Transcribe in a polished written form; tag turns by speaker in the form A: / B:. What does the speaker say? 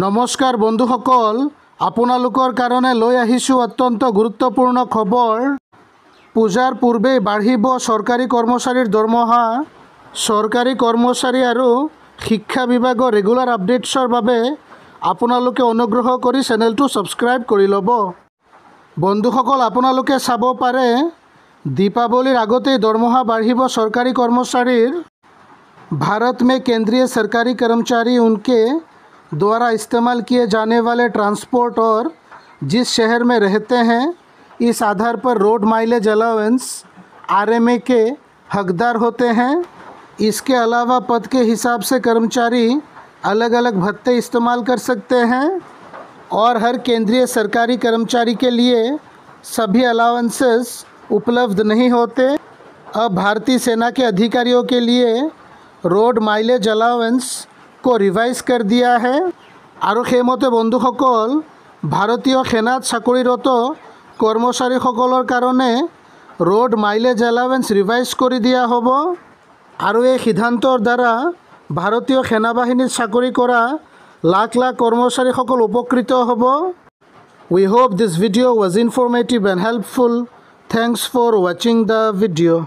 A: নমস্কাৰ বন্ধুসকল, আপোনালোকৰ কাৰণে লৈ আহিছোঁ অত্যন্ত গুৰুত্বপূৰ্ণ খবৰ। পূজাৰ পূৰ্বেই বাঢ়িব চৰকাৰী কৰ্মচাৰীৰ দৰমহা। চৰকাৰী কৰ্মচাৰী আৰু শিক্ষা বিভাগৰ ৰেগুলাৰ আপডেটছৰ বাবে আপোনালোকে অনুগ্ৰহ কৰি চেনেলটো ছাবস্ক্ৰাইব কৰি ল'ব। বন্ধুসকল, আপোনালোকে চাব পাৰে দীপাৱলীৰ আগতেই দৰমহা বাঢ়িব চৰকাৰী কৰ্মচাৰীৰ। भारत में केंद्रीय सरकारी कर्मचारी उनके द्वारा इस्तेमाल किए जाने वाले ट्रांसपोर्ट और जिस शहर में रहते हैं इस आधार पर रोड माइलेज अलाउंस आरएमए के हकदार होते हैं। इसके अलावा पद के हिसाब से कर्मचारी अलग अलग भत्ते इस्तेमाल कर सकते हैं और हर केंद्रीय सरकारी कर्मचारी के लिए सभी अलाउंसेस उपलब्ध नहीं होते। अब भारतीय सेना के अधिकारियों के लिए रोड माइलेज अलाउंस को रिवाइज कर दिया है। और সেইমতে বন্ধুসকল, ভাৰতীয় সেনাত চাকৰিৰত কৰ্মচাৰীসকলৰ কাৰণে रोड माइलेज अलाउंस रिवाइज কৰি দিয়া হ'ব। আৰু এই সিদ্ধান্তৰ দ্বাৰা ভাৰতীয় সেনাবাহিনীত চাকৰি কৰা লাখ লাখ কৰ্মচাৰীসকল উপকৃত হ'ব। We hope this video was informative and helpful. Thanks for watching the video.